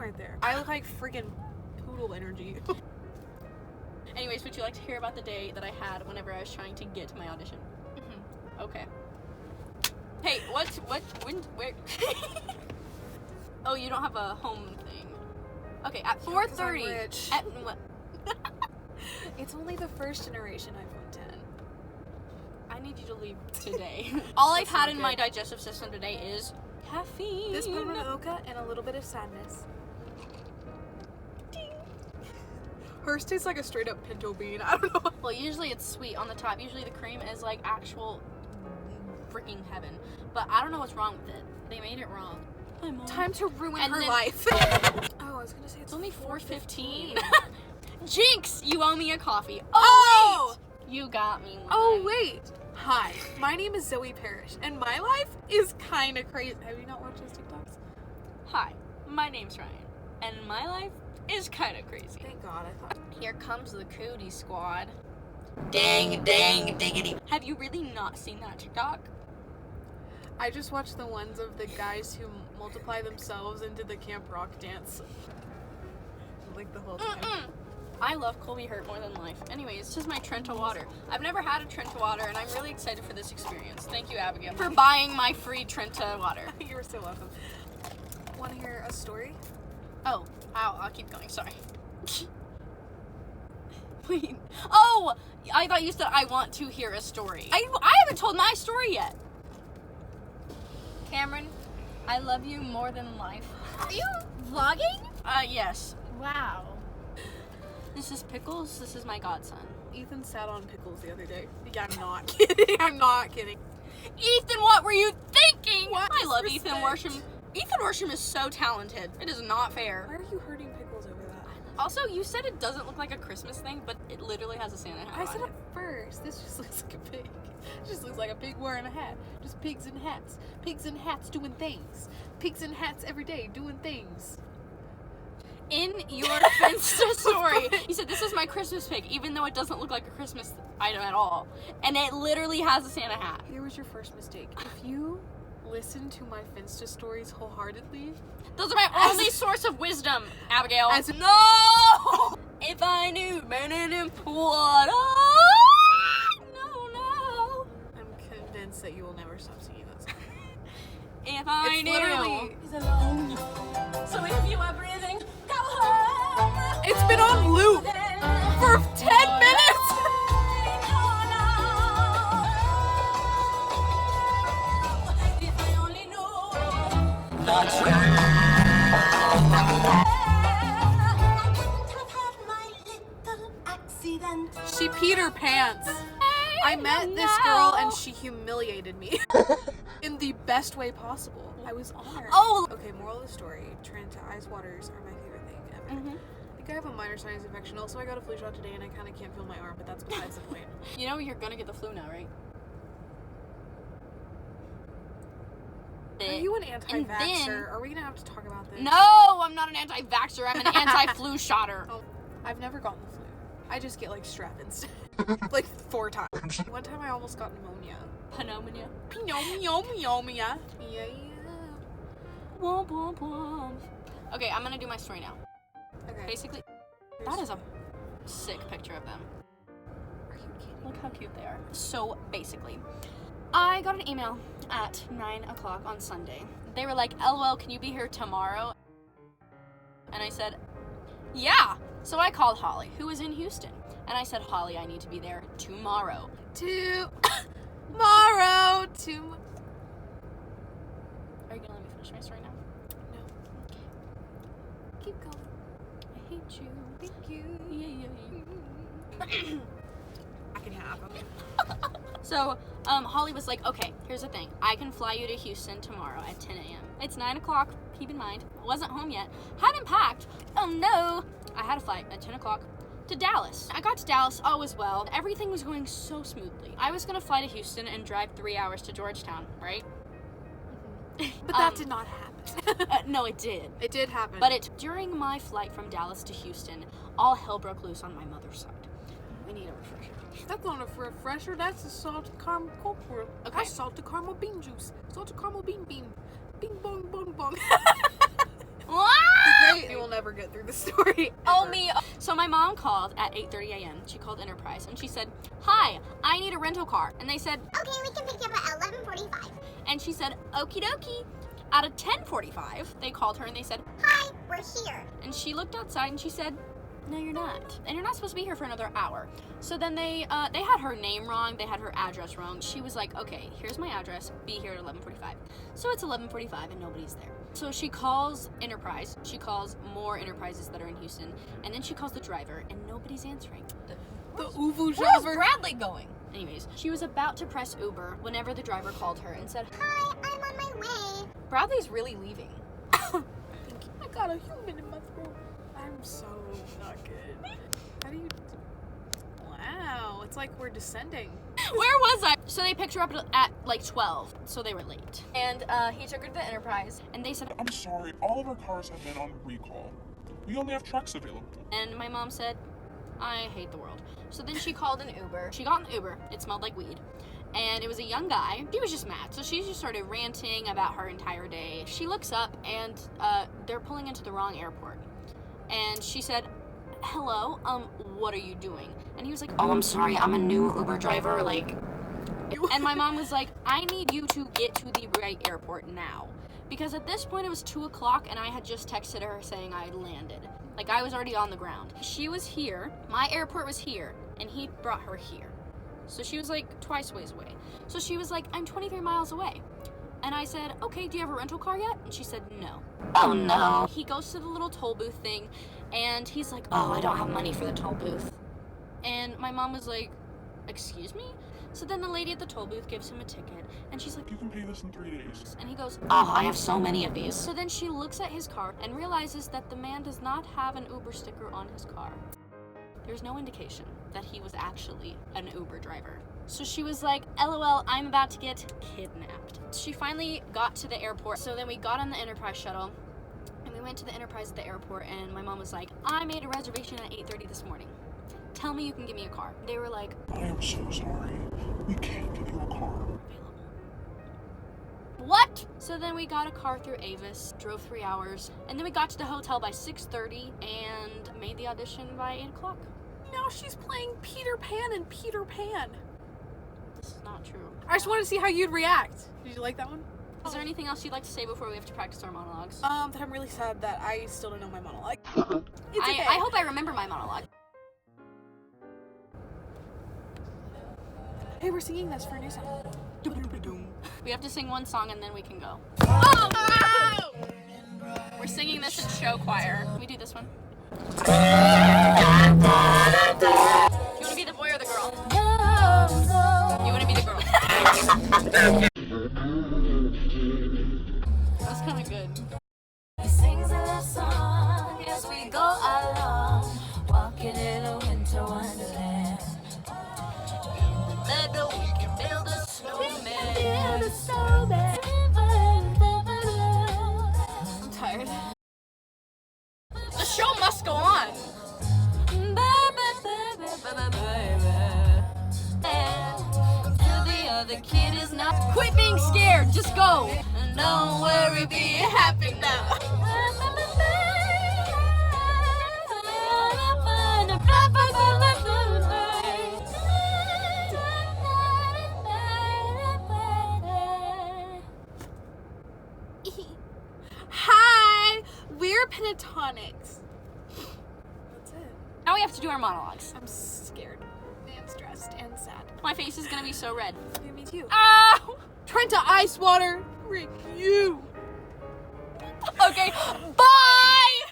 right there. I look like freaking poodle energy. Anyways, would you like to hear about the day that I had whenever I was trying to get to my audition? Mm-hmm. Okay. Hey, where? Oh, you don't have a home thing. Okay, at 4:30. Rich. At what? It's only the first generation iPhone 10. I need you to leave today. All I've had not in good. my digestive system today is caffeine. This peppermint mocha and a little bit of sadness. Ding. Hers tastes like a straight up pinto bean. I don't know. Well, usually it's sweet on the top. Usually the cream is like actual freaking heaven. But I don't know what's wrong with it. They made it wrong. Hi, Mom. Time to ruin And her then- life. Oh, I was gonna say It's only 4:15. Jinx, you owe me a coffee. Oh! Wait! You got me one. Oh, wait. Hi, my name is Zoe Parrish, and my life is kind of crazy. Have you not watched those TikToks? Hi, my name's Ryan, and my life is kind of crazy. Thank God, I thought. Here comes the cootie squad. Dang, dang, diggity. Have you really not seen that TikTok? I just watched the ones of the guys who multiply themselves into the Camp Rock dance. Like the whole time. I love Colby Hurt more than life. Anyways, this is my Trenta water. I've never had a Trenta water, and I'm really excited for this experience. Thank you, Abigail, for buying my free Trenta water. You're so welcome. Want to hear a story? Oh, I'll keep going. Sorry. Wait. Oh, I thought you said I want to hear a story. I haven't told my story yet. Cameron, I love you more than life. Are you vlogging? Yes. Wow. This is Pickles. This is my godson. Ethan sat on pickles the other day. Yeah, I'm not kidding. I'm not kidding. Ethan, what were you thinking? What I love Ethan disrespect. Worsham. Ethan Worsham is so talented. It is not fair. Why are you hurting pickles over that? Also, you said it doesn't look like a Christmas thing, but it literally has a Santa hat I on said it. it first. This just looks like a pig. It just looks like a pig wearing a hat. Just pigs in hats. Pigs in hats doing things. Pigs in hats every day doing things. In your Finsta story, you said this is my Christmas pig, even though it doesn't look like a Christmas item at all. And it literally has a Santa hat. Here was your first mistake. If you listen to my Finsta stories wholeheartedly, Those are my only source of wisdom, Abigail. As- No! If I knew what I know now. I'm convinced that you will never stop singing that song. If I It's knew. literally- He's alone. So if you are breathing, go home. It's been on loop for 10 minutes! If I only knew that I wouldn't have had my little accident. She peed her pants. I met this girl and she humiliated me. In the best way possible. I was honored. Oh! Okay, moral of the story. Trenta ice waters are my favorite thing ever. Mhm. I think I have a minor sinus infection. Also, I got a flu shot today and I kind of can't feel my arm, but that's besides the point. You know you're gonna get the flu now, right? Are you an anti-vaxxer? then- Are we gonna have to talk about this? No, I'm not an anti-vaxxer. I'm an anti-flu shotter. Oh, I've never gotten the flu. I just get like strep instead. Like 4 times. One time I almost got pneumonia. Pneumonia. Pneumonia. Yeah. Womp womp womp. Okay, I'm gonna do my story now. Okay. Basically, that is a sick picture of them. Are you kidding? Look how cute they are. So basically, I got an email at 9 o'clock on Sunday. They were like, LOL, can you be here tomorrow? And I said, yeah. So I called Holly, who was in Houston. And I said, Holly, I need to be there tomorrow. Tomorrow. Are you gonna let me finish my story now? No. Okay. Keep going. I hate you. Thank you. Yeah. I can have them. So, Holly was like, okay, here's the thing. I can fly you to Houston tomorrow at 10 a.m. It's 9 o'clock, keep in mind. Wasn't home yet. Hadn't packed. Oh no. I had a flight at 10 o'clock to Dallas. I got to Dallas, all was well. Everything was going so smoothly. I was gonna fly to Houston and drive 3 hours to Georgetown, right? But that did not happen. No, it did. It did happen. But during my flight from Dallas to Houston, all hell broke loose on my mother's side. We need a refresher. That's not a refresher. That's a salted caramel Coke Whirl. Okay. That's salted caramel bean juice. Salted caramel bean. Bing bong bong bong. What? You will get through the story. Oh, ever. me. So my mom called at 8:30 a.m. She called Enterprise and she said, "Hi, I need a rental car." And they said, Okay, we can pick you up at 11:45. and she said, "Okie dokie." At 10:45, they called her and they said, Hi, we're here. and she looked outside and she said, "No, you're not. And you're not supposed to be here for another hour." So then they had her name wrong. They had her address wrong. She was like, "Okay, here's my address. Be here at 11:45. So it's 11:45 and nobody's there. So she calls Enterprise. She calls more Enterprises that are in Houston. And then she calls the driver and nobody's answering. The Uvu Where's driver. Bradley going? Anyways, she was about to press Uber whenever the driver called her and said, Hi, I'm on my way. "Bradley's really leaving." I got a human in my throat. I'm so not good. How do you... Wow, it's like we're descending. Where was I? So they picked her up at like 12, so they were late. And he took her to the Enterprise, and they said, I'm sorry, all of our cars have been on recall. We only have trucks available. and my mom said, "I hate the world." So then she called an Uber. She got an Uber. It smelled like weed. And it was a young guy. He was just mad. So she just started ranting about her entire day. She looks up, and they're pulling into the wrong airport. And she said, "Hello, what are you doing?" And he was like, "Oh, I'm sorry, I'm a new Uber driver, like..." And my mom was like, "I need you to get to the right airport now." Because at this point it was 2 o'clock and I had just texted her saying I had landed. Like, I was already on the ground. She was here, my airport was here, and he brought her here. So she was like twice ways away. So she was like, "I'm 23 miles away." And I said, "Okay, do you have a rental car yet?" And she said, "No." Oh no. He goes to the little toll booth thing and he's like, "Oh, I don't have money for the toll booth." And my mom was like, "Excuse me?" So then the lady at the toll booth gives him a ticket and she's like, You can pay this in 3 days. and he goes, "Oh, I have so many of these." So then she looks at his car and realizes that the man does not have an Uber sticker on his car. There's no indication that he was actually an Uber driver. So she was like, "LOL, I'm about to get kidnapped." She finally got to the airport. So then we got on the Enterprise shuttle and we went to the Enterprise at the airport and my mom was like, "I made a reservation at 8:30 this morning. Tell me you can give me a car." They were like, I am so sorry. We can't give you a car. "Available." What? So then we got a car through Avis, drove 3 hours, and then we got to the hotel by 6:30 and made the audition by 8 o'clock. Now she's playing Peter Pan and Peter Pan. This is not true. I just wanted to see how you'd react. Did you like that one? Is there anything else you'd like to say before we have to practice our monologues? That I'm really sad that I still don't know my monologue. It's okay. I hope I remember my monologue. Hey, we're singing this for a new song. We have to sing one song and then we can go. Oh! We're singing this in show choir. Can we do this one? You want to be the boy or the girl? You want to be the girl. That's kind of good. He sings a love song as we go along, walking in a winter wonderland. In the meadow we can build a snowman. I'm tired. The show must go on. The kid is not. Quit being scared. Just go. And don't worry, be happy now. Hi! We're pentatonics. That's it. Now we have to do our monologues. I'm scared and stressed and sad. My face is gonna be so red. Yeah, me too. Ow! Trent to ice water. Rick, you. Okay. Bye!